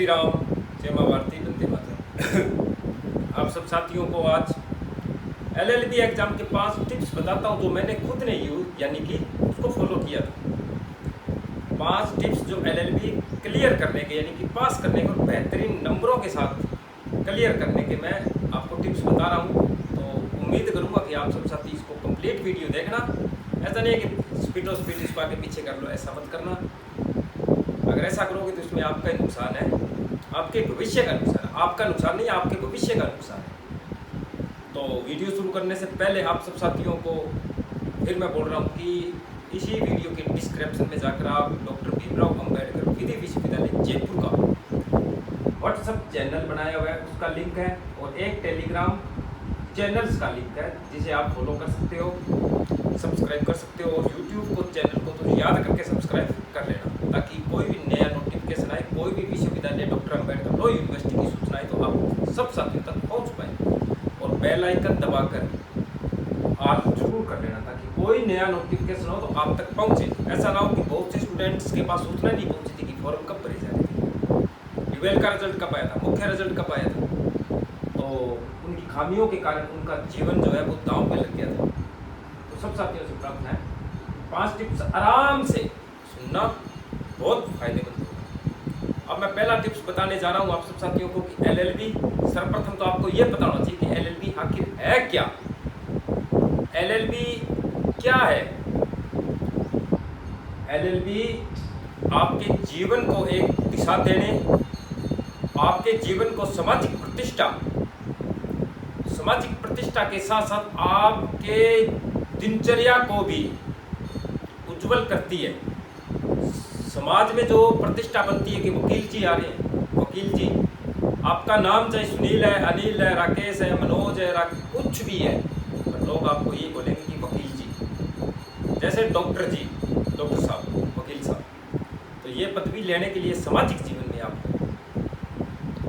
श्री राम, जय मां भारती, वंदे मातरम। आप सब साथियों को आज एलएलबी एग्जाम के 5 टिप्स बताता हूं जो मैंने खुद ने यूज यानी कि उसको फॉलो किया था। 5 टिप्स जो एलएलबी क्लियर करने के यानी कि पास करने के और बेहतरीन नंबरों के साथ क्लियर करने के मैं आपको टिप्स बता रहा हूं। तो उम्मीद करूंगा कि आप सब साथी इसको कंप्लीट वीडियो देखना। ऐसा नहीं है कि स्पीड इसको आगे पीछे कर लो, ऐसा मत करना। अगर ऐसा करोगे तो इसमें आपका ही नुकसान है, आपके भविष्य का नुकसान है। आपका नुकसान नहीं, आपके भविष्य का नुकसान है। तो वीडियो शुरू करने से पहले आप सब साथियों को फिर मैं बोल रहा हूँ कि इसी वीडियो के डिस्क्रिप्शन में जाकर आप डॉक्टर भीमराव अंबेडकर विधि विश्वविद्यालय जयपुर का व्हाट्सएप चैनल बनाया हुआ है, उसका लिंक है, और एक टेलीग्राम चैनल्स का लिंक है जिसे आप फॉलो कर सकते हो, सब्सक्राइब कर सकते हो। और यूट्यूब को चैनल को तो याद करके सब्सक्राइब कर लेना, ताकि कोई भी नया नोटिफिकेशन आए, कोई भी विश्वविद्यालय डॉक्टर अंबेडकर लॉ यूनिवर्सिटी की सूचना आए तो आप सब साथियों तक पहुंच पाए। और बेल आइकन दबाकर आप जरूर कर लेना, ताकि कोई नया नोटिफिकेशन हो तो आप तक पहुंचे। ऐसा ना हो कि बहुत से स्टूडेंट्स के पास सूचना नहीं पहुंची थी कि फॉर्म कब भरे जा रहे थे, ट्वेल्थ का रिजल्ट कब आया था, मुख्य रिजल्ट कब आया था। तो उनकी खामियों के कारण उनका जीवन जो है वो दांव पे लग गया था। तो सब साथियों से प्रार्थना है 5 टिप्स आराम से सुनना, बहुत फायदेमंद होगा। अब मैं पहला टिप्स बताने जा रहा हूँ आप सब साथियों को कि एलएलबी, सर्वप्रथम तो आपको ये पता होना चाहिए कि एलएलबी आखिर है क्या। एलएलबी क्या है? एलएलबी आपके जीवन को एक दिशा देने, आपके जीवन को सामाजिक प्रतिष्ठा के साथ साथ आपके दिनचर्या को भी उज्जवल करती है। समाज में जो प्रतिष्ठा बनती है कि वकील जी आ रहे हैं, वकील जी, आपका नाम चाहे सुनील है, अनिल है, राकेश है, मनोज है, कुछ भी है, पर लोग आपको ये बोलेंगे कि वकील जी। जैसे डॉक्टर जी, डॉक्टर साहब, वकील साहब। तो ये पदवी लेने के लिए सामाजिक जीवन में आपको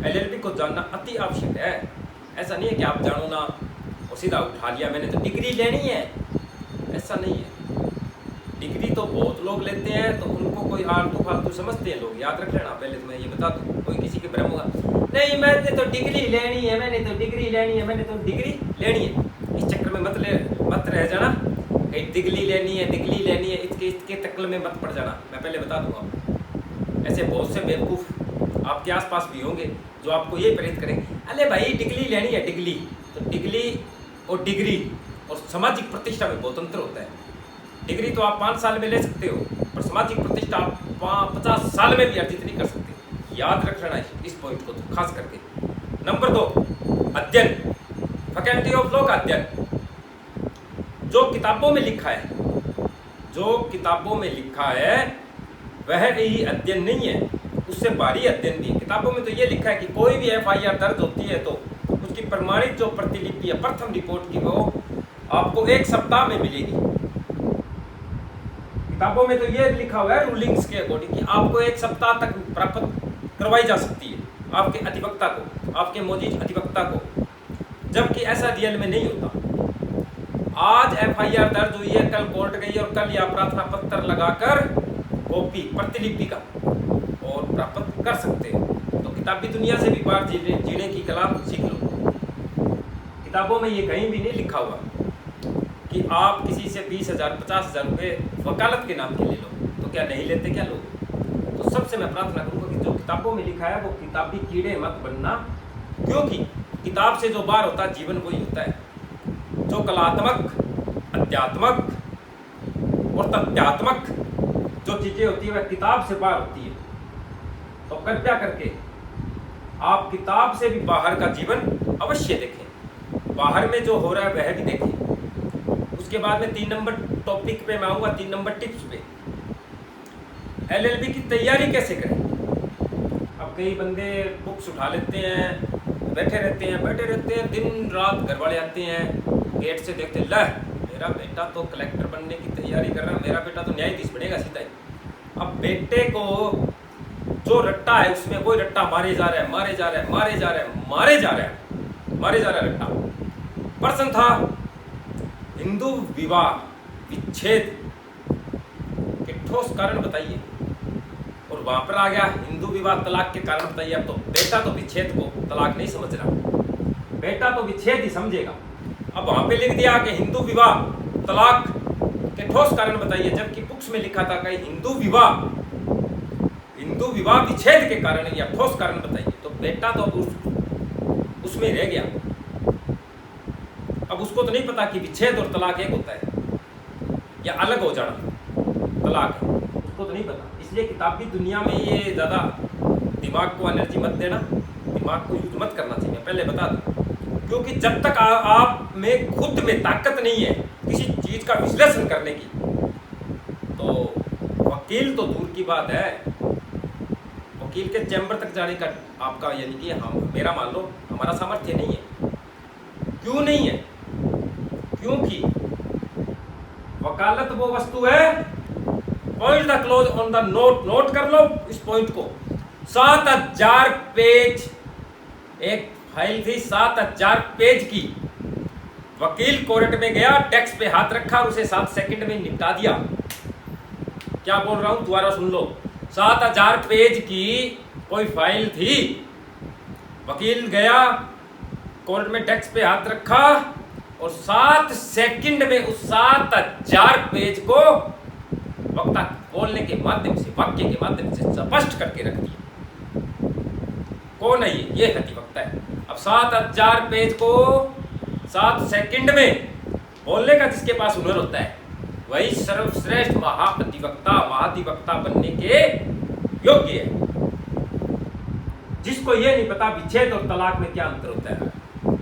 एलएलबी को जानना अति आवश्यक है। ऐसा नहीं है कि आप जानो ना और सीधा उठा लिया मैंने तो डिग्री लेनी है, ऐसा नहीं है। डिग्री तो बहुत लोग लेते हैं, तो उनको कोई आलतू फालतू समझते हैं लोग, याद रख लेना। पहले तो मैं ये बता दूं, कोई किसी के भ्रम होगा, नहीं मैंने तो डिग्री लेनी है, मैंने तो डिग्री लेनी है, मैंने तो डिग्री लेनी है। इस चक्कर में मत रह जाना, कहीं डिग्री लेनी है, डिग्री लेनी है, इसके तक्कल में मत पड़ जाना। मैं पहले बता दूंगा, ऐसे बहुत से बेवकूफ़ आपके आसपास भी होंगे जो आपको ये प्रेरित करें, अरे भाई डिग्री लेनी है, डिग्री। तो डिग्री और सामाजिक प्रतिष्ठा में बहुत अंतर होता है। डिग्री तो आप 5 साल में ले सकते हो, पर सामाजिक प्रतिष्ठा आप 50 साल में भी अर्जित नहीं कर सकते। याद रख लेना इस पॉइंट को तो खास करके। नंबर 2, अध्ययन, फैकल्टी ऑफ लॉ का अध्ययन। जो किताबों में लिखा है वह यही अध्ययन नहीं है, उससे भारी अध्ययन भी है। किताबों में तो ये लिखा है कि कोई भी एफआईआर दर्ज होती है तो उसकी प्रमाणित जो प्रतिलिपि है प्रथम रिपोर्ट की, वो आपको 1 सप्ताह में मिलेगी। किताबों में तो ये लिखा हुआ है रूलिंग्स के अकॉर्डिंग कि आपको 1 सप्ताह तक प्राप्त करवाई जा सकती है आपके अधिवक्ता को, आपके मौजूद अधिवक्ता को, जबकि ऐसा रियल में नहीं होता। आज एफआईआर दर्ज हुई है, कल कोर्ट गई और कल या प्रार्थना पत्र लगाकर कॉपी प्रतिलिपि का और प्राप्त कर सकते हो। तो किताबी दुनिया से भी बाहर जीने की कला सीख लो। किताबों में ये कहीं भी नहीं लिखा हुआ कि आप किसी से 20,000 50,000 रुपये वकालत के नाम के ले लो। तो क्या नहीं लेते क्या लोग? तो सबसे मैं प्रार्थना करूँगा कि जो किताबों में लिखा है वो किताबी कीड़े मत बनना, क्योंकि किताब से जो बाहर होता है जीवन वही होता है। जो कलात्मक, अध्यात्मक और तथ्यात्मक जो चीज़ें होती है वह किताब से बाहर होती है। तो कृपया करके आप किताब से भी बाहर का जीवन अवश्य देखें, बाहर में जो हो रहा है वह भी देखें। उसके बाद में 3 नंबर टॉपिक पे मैं आऊँगा, 3 नंबर टिप्स पे। एलएलबी की तैयारी कैसे करें? अब कई बंदे बुक्स उठा लेते हैं, बैठे रहते हैं दिन रात। घर वाले आते हैं, गेट से देखते हैं, ला मेरा बेटा तो कलेक्टर बनने की तैयारी कर रहा है, मेरा बेटा तो न्यायाधीश बनेगा सीधा ही। अब बेटे को जो रट्टा है उसमें वही रट्टा मारे जा रहा है रट्टा। प्रश्न था हिंदू विवाह विच्छेद के ठोस कारण बताइए। और और वहां पर आ गया हिंदू विवाह तलाक के कारण बताइए। अब तो बेटा तो विच्छेद को तलाक नहीं समझ रहा, बेटा तो विच्छेद ही समझेगा। अब वहां पे लिख दिया कि हिंदू विवाह तलाक के ठोस कारण बताइए, जबकि बुक्स में लिखा था कि हिंदू विवाह विच्छेद के कारण या ठोस कारण बताइए। तो बेटा तो उसमें रह गया। अब उसको तो नहीं पता कि विच्छेद और तलाक एक होता है या अलग हो जाना तलाक है, उसको तो नहीं पता। इसलिए किताबी दुनिया में ये ज़्यादा दिमाग को एनर्जी मत देना, दिमाग को यूज मत करना चाहिए, पहले बता दूं। क्योंकि जब तक आप में खुद में ताकत नहीं है किसी चीज़ का विश्लेषण करने की, तो वकील तो दूर की बात है, वकील के चैम्बर तक जाने का आपका यानी कि हम मेरा मान लो हमारा सामर्थ्य नहीं है। क्यों नहीं है? क्योंकि वकालत वो वस्तु है, point the close on the note कर लो इस पॉइंट को। 7000 पेज एक फाइल थी, 7000 पेज की। वकील कोर्ट में गया, डेस्क पे हाथ रखा और उसे 7 सेकंड में निपटा दिया। क्या बोल रहा हूं दोबारा सुन लो। 7000 पेज की कोई फाइल थी, वकील गया कोर्ट में, डेस्क पे हाथ रखा और 7 सेकंड में उस 7000 पेज को वक्ता बोलने के माध्यम से, वाक्य के माध्यम से स्पष्ट करके रख दिया। कौन है ये है अधिवक्ता है। अब 7000 पेज को 7 सेकंड में बोलने का जिसके पास हुनर होता है, वही सर्वश्रेष्ठ महाधिवक्ता बनने के योग्य है। जिसको ये नहीं पता विच्छेद और तलाक में क्या अंतर होता है,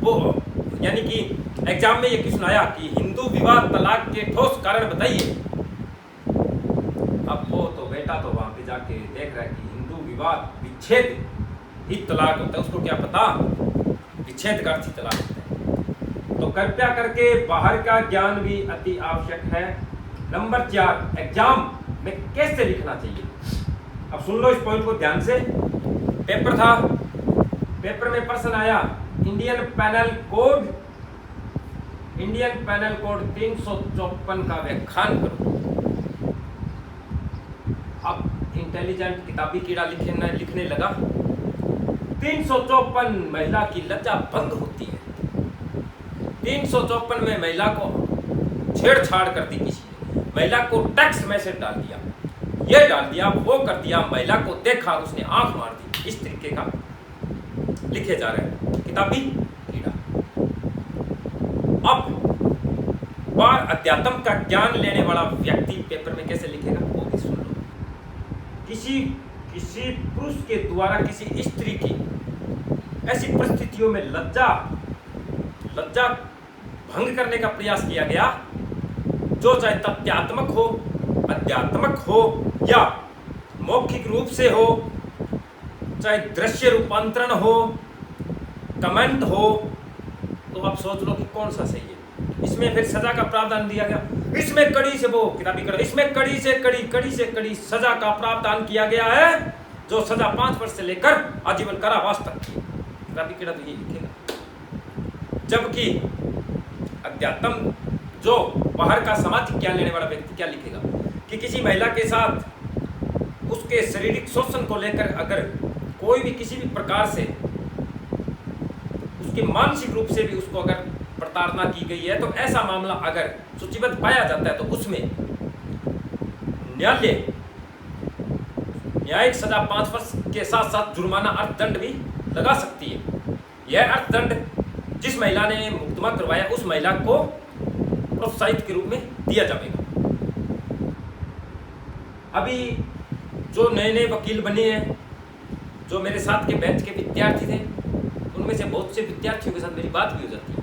वो यानी कि एग्जाम में ये क्वेश्चन आया कि हिंदू विवाह तलाक के ठोस कारण बताइए। अब वो तो बेटा तो वहां पे जाके देख रहा है कि हिंदू विवाह विच्छेद ही तलाक होता है, उसको क्या पता विच्छेद का अर्थ ही तलाक होता है। तो कृपया करके बाहर का ज्ञान भी अति आवश्यक है। नंबर 4, एग्जाम में कैसे लिखना चाहिए। अब सुन लो इस पॉइंट को ध्यान से। पेपर था, पेपर में प्रश्न आया इंडियन पैनल कोड 354 का व्याख्यान करो। अब इंटेलिजेंट किताबी कीड़ा लिखने लगा 354 महिला की लज्जा भंग होती है। 354 में महिला को छेड़छाड़ कर दी, किसी ने महिला को टेक्स्ट मैसेज डाल दिया, ये डाल दिया, वो कर दिया, महिला को देखा उसने आंख मार दी। इस तरीके का लिखे जा रहे हैं किताबी कीड़ा। अब बार अध्यात्म का ज्ञान लेने वाला व्यक्ति पेपर में कैसे लिखेगा वो भी सुन लो। किसी पुरुष के द्वारा किसी स्त्री की ऐसी परिस्थितियों में लज्जा भंग करने का प्रयास किया गया, जो चाहे तथ्यात्मक हो, अध्यात्मक हो या मौखिक रूप से हो, चाहे दृश्य रूपांतरण हो, कमेंट हो, तो आप सोच लो कि कौन सा सही है। इसमें फिर सजा का प्रावधान दिया गया, इसमें कड़ी से वो किताबी कड़ा, इसमें कड़ी से कड़ी सजा का प्रावधान किया गया है, जो सजा 5 वर्ष से लेकर आजीवन कारावास तक की। किताबी कीड़ा तो ये लिखेगा। जबकि अध्यात्म जो बाहर का सामाजिक ज्ञान लेने वाला व्यक्ति क्या लिखेगा कि किसी महिला के साथ उसके शारीरिक शोषण को लेकर अगर कोई भी किसी भी प्रकार से उसके मानसिक रूप से भी उसको अगर प्रताड़ना की गई है, तो ऐसा मामला अगर सूचीबद्ध पाया जाता है तो उसमें न्यायिक सजा 5 वर्ष के साथ साथ जुर्माना अर्थदंड भी लगा सकती है। यह अर्थदंड जिस महिला ने मुकदमा करवाया उस महिला को प्रोत्साहित के रूप में दिया जाएगा। अभी जो नए वकील बने हैं, जो मेरे साथ के बैच के विद्यार्थी थे, उनमें से बहुत से विद्यार्थियों के साथ मेरी बात भी हो जाती है।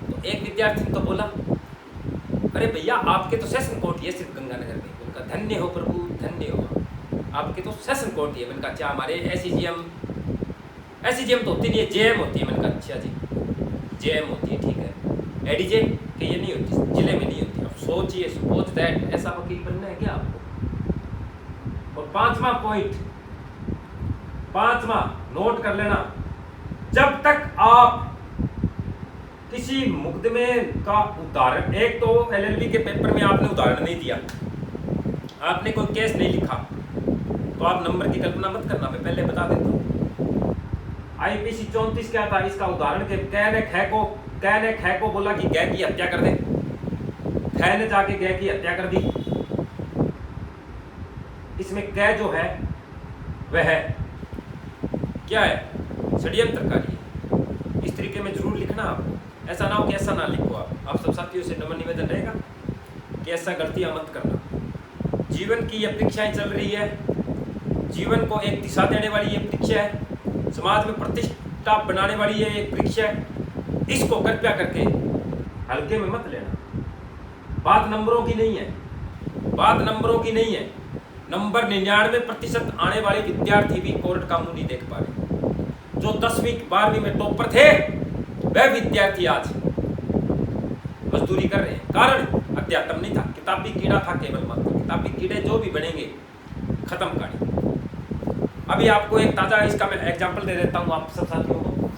तो एक विद्यार्थी ने तो बोला, अरे भैया आपके तो सेशन कोर्ट है सिर्फ गंगानगर में। उनका धन्य हो प्रभु, धन्य हो, आपके तो सेशन कोर्ट है। मैंने कहा अच्छा, हमारे एसीजीएम तो होती नहीं है, जेएम होती है। मैंने कहा अच्छा जी, जेएम होती है, ठीक है। एडीजे कि ये नहीं होती, जिले में नहीं होती। अब सोचिए, सपोज दैट ऐसा वकील बनना है क्या आपको। और 5वां पॉइंट, 5वां नोट कर लेना, जब तक आप किसी मुकदमे का उदाहरण, एक तो एलएलबी के पेपर में आपने उदाहरण नहीं दिया, आपने कोई केस नहीं लिखा, तो आप नंबर की कल्पना मत करना, मैं पहले बता देता हूँ। IPC 34 क्या था, इसका उदाहरण के कै ने खै को बोला कि गै की हत्या कर दे, खै ने जाके गै की हत्या कर दी। इसमें कै जो है वह क्या है, षड्यंत्रकारी है। इस तरीके में जरूर लिखना आप, ऐसा ना हो कि ऐसा ना लिखो। आप सब साथियों से नम्र निवेदन रहेगा कि ऐसा गलतियां मत करना। जीवन की ये परीक्षाएं चल रही है, जीवन को एक दिशा देने वाली ये परीक्षा है, समाज में प्रतिष्ठा बनाने वाली ये एक परीक्षा है। इसको कृपया करके हल्के में मत लेना। बात नंबरों की नहीं है, बात नंबरों की नहीं है। नंबर 99% आने वाले विद्यार्थी भी कोर्ट का मुंह नहीं देख पा रहे। जो 10वीं 12वीं में टॉपर थे वह विद्यार्थी आज मजदूरी कर रहे हैं। कारण अध्यात्म नहीं था, किताबी कीड़ा था केवल मात्र। किताबी कीड़े जो भी बनेंगे खत्म कहानी। अभी आपको एक ताजा इसका मैं एग्जांपल दे देता हूं आप सब साथियों को।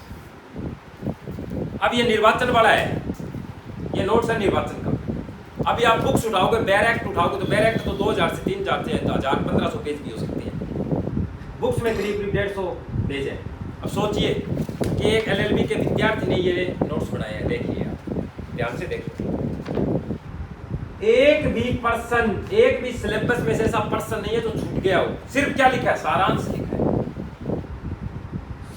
अब ये निर्वाचन वाला है, ये नोट्स है निर्वाचन का। अभी आप बुक्स उठाओगे, बैर एक्ट उठाओगे तो बैर एक्ट तो 2000 से 3000 से 1000 1500 पेज भी हो सकते हैं। बुक्स में करीब 150 पेज है। अब सोचिए कि एक LLB के विद्यार्थी ने ये नोट्स बनाए हैं। देखिए आप ध्यान से देखिए, एक भी सिलेबस में से ऐसा पर्सन नहीं है जो छूट गया हो। सिर्फ क्या लिखा है, सारांश लिखा है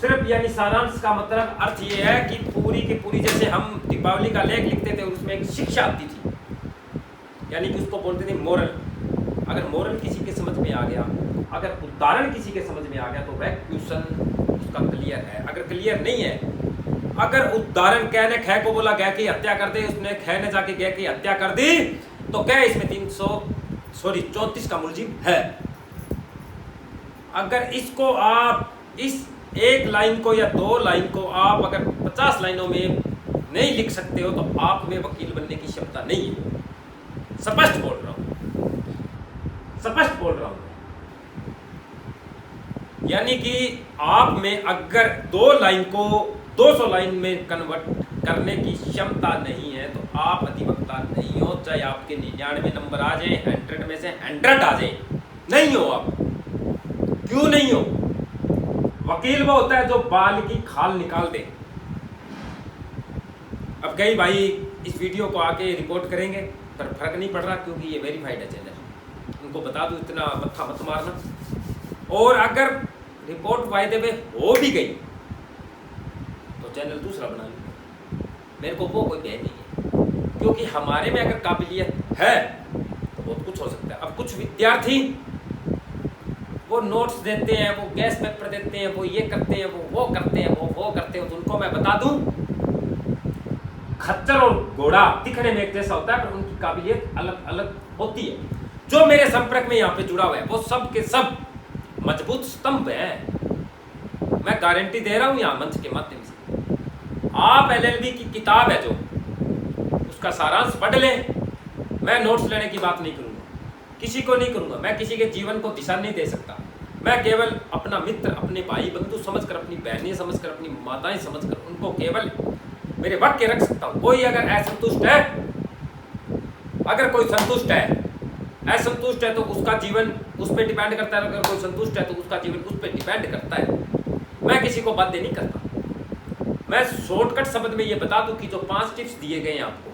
सिर्फ। यानी सारांश का मतलब अर्थ ये है कि पूरी की पूरी, जैसे हम दीपावली का लेख लिखते थे उसमें एक शिक्षा आती थी, यानी कि उसको बोलते थे मोरल। अगर मोरल किसी के समझ में आ गया, अगर उदाहरण किसी के समझ में आ गया तो वह क्वेश्चन उसका क्लियर है। अगर क्लियर नहीं है, अगर उदाहरण कै ने खै को बोला गै की हत्या कर दे, उसने खै ने जाके गै की हत्या कर दी, तो क्या इसमें 34 का मुलजिम है। अगर इसको आप इस एक लाइन को या 2 लाइन को आप अगर 50 लाइनों में नहीं लिख सकते हो तो आप में वकील बनने की क्षमता नहीं है। स्पष्ट बोल रहा हूं। यानी कि आप में अगर 2 लाइन को 200 लाइन में कन्वर्ट करने की क्षमता नहीं है तो आप अधिवक्ता नहीं हो। चाहे आपके 99 नंबर आ जाए, 100 में से 100 आ जाए, नहीं हो आप। क्यों नहीं हो? वकील वो होता है जो बाल की खाल निकाल दे। अब कई भाई इस वीडियो को आके रिपोर्ट करेंगे, पर फर्क नहीं पड़ रहा क्योंकि ये वेरीफाइड है चैनल। उनको बता दूं, इतना मत्था मत मारना। और अगर रिपोर्ट वायदे में हो भी गई तो चैनल दूसरा बना लूँगा, मेरे को वो कोई भय नहीं है। क्योंकि हमारे में अगर काबिलियत है तो बहुत कुछ हो सकता है। अब कुछ विद्यार्थी वो नोट्स देते हैं, वो गैस पेपर देते हैं, वो ये करते हैं, वो करते हैं, वो करते हैं, तो उनको मैं बता दूं खच्चर और घोड़ा दिखने में एक जैसा होता है, पर उनकी काबिलियत अलग अलग होती है। जो मेरे संपर्क में यहाँ पे जुड़ा हुआ है वो सब के सब मजबूत स्तंभ हैं। मैं गारंटी दे रहा हूँ यहाँ मंच के माध्यम से। आप LLB की किताब है जो, उसका सारांश पढ़ लें। मैं नोट्स लेने की बात नहीं करूँगा, किसी को नहीं करूँगा। मैं किसी के जीवन को दिशा नहीं दे सकता। मैं केवल अपना मित्र, अपने भाई बंधु समझकर, अपनी बहनें समझकर, अपनी माताएं समझकर उनको केवल मेरे वाक्य रख सकता हूँ। कोई अगर असंतुष्ट है, अगर कोई संतुष्ट है, असंतुष्ट है तो उसका जीवन उस पर डिपेंड करता है। अगर कोई संतुष्ट है तो उसका जीवन उस पर डिपेंड करता है। मैं किसी को बाध्य नहीं करता। मैं शॉर्टकट शब्द में ये बता दूं कि जो 5 टिप्स दिए गए हैं आपको,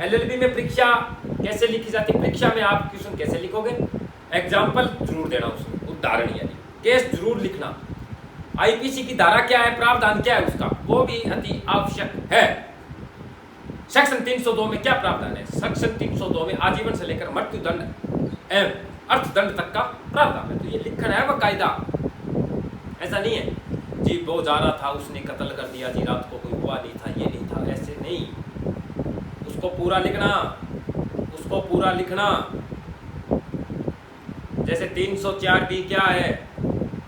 LLB में परीक्षा कैसे लिखी जाती है, परीक्षा में आप क्वेश्चन कैसे लिखोगे, एग्जाम्पल जरूर देना, उसमें उदाहरण यानी केस जरूर लिखना। IPC की धारा क्या है, प्रावधान क्या है उसका, वो भी अति आवश्यक है। सेक्शन 302 में क्या प्रावधान है? सेक्शन 302 में आजीवन से लेकर मृत्युदंड एवं अर्थदंड तक का प्रावधान है। तो ये लिखना है वह कायदा, ऐसा नहीं है जी वो जा रहा था उसने कत्ल कर दिया जी, रात को कोई हुआ नहीं था, ये नहीं था, ऐसे नहीं। उसको पूरा लिखना, उसको पूरा लिखना। जैसे 304B क्या है,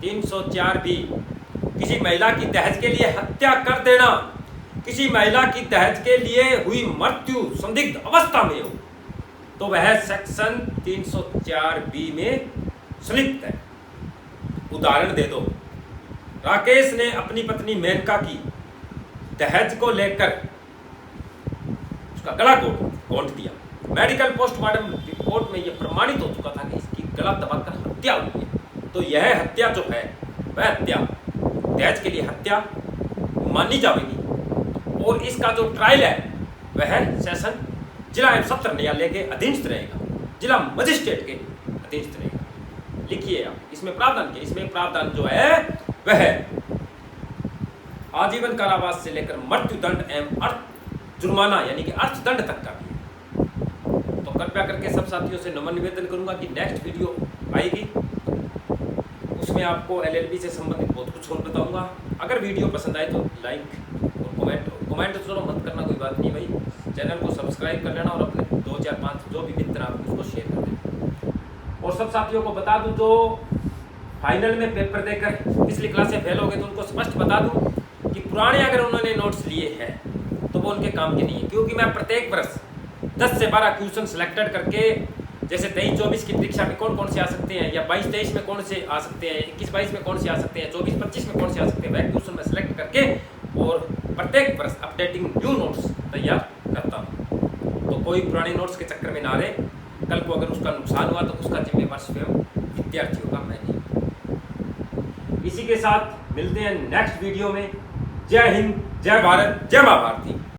304B किसी महिला की दहेज के लिए हत्या कर देना, किसी महिला की दहेज के लिए हुई मृत्यु संदिग्ध अवस्था में हो तो वह सेक्शन 304B में संलिप्त है। उदाहरण दे दो, राकेश ने अपनी पत्नी मेनका की दहेज को लेकर उसका गला घोंट दिया। मेडिकल पोस्टमार्टम रिपोर्ट में यह प्रमाणित हो चुका था कि इसकी गला दबाकर हत्या हुई है। तो यह हत्या जो है वह हत्या दहेज के लिए हत्या मानी जाएगी और इसका जो ट्रायल है वह सेशन जिला एवं सत्र न्यायालय के अधीनस्थ रहेगा, जिला मजिस्ट्रेट के अधीनस्थ रहेगा। लिखिए आप इसमें प्रावधान के, इसमें प्रावधान जो है वह आजीवन कारावास से लेकर मृत्यु दंड एवं अर्थ जुर्माना यानी कि अर्थदंड तक का भी है। तो कृपया करके सब साथियों से नम्र निवेदन करूंगा कि नेक्स्ट वीडियो आएगी, उसमें आपको एलएलबी से संबंधित बहुत कुछ और बताऊंगा। अगर वीडियो पसंद आए तो लाइक और कमेंट तो चलो मत करना, कोई बात नहीं भाई, चैनल को सब्सक्राइब कर लेना और अपने 2 4 5 जो भी मित्र आप उसको शेयर कर देना। और सब साथियों को बता दूं जो फाइनल में पेपर देकर पिछली क्लास से फेल हो गए तो उनको स्पष्ट बता दूं कि पुराने अगर उन्होंने नोट्स लिए हैं तो वो उनके काम के नहीं है, क्योंकि मैं प्रत्येक वर्ष 10 से 12 क्वेश्चन सिलेक्टेड करके, जैसे 23-24 की परीक्षा में कौन कौन से आ सकते हैं, या 22-23 में कौन से आ सकते हैं, 21-22 में कौन से आ सकते हैं, 24-25 में कौन से आ सकते हैं, वह क्वेश्चन मैं सिलेक्ट करके और प्रत्येक वर्ष अपडेटिंग न्यू नोट्स तैयार करता हूँ। तो कोई पुराने नोट्स के चक्कर में ना रहे, कल को अगर उसका नुकसान हुआ तो उसका जिम्मेवार स्वयं विद्यार्थी होगा, मैं नहीं। इसी के साथ मिलते हैं नेक्स्ट वीडियो में। जय हिंद, जय भारत, जय मां भारती।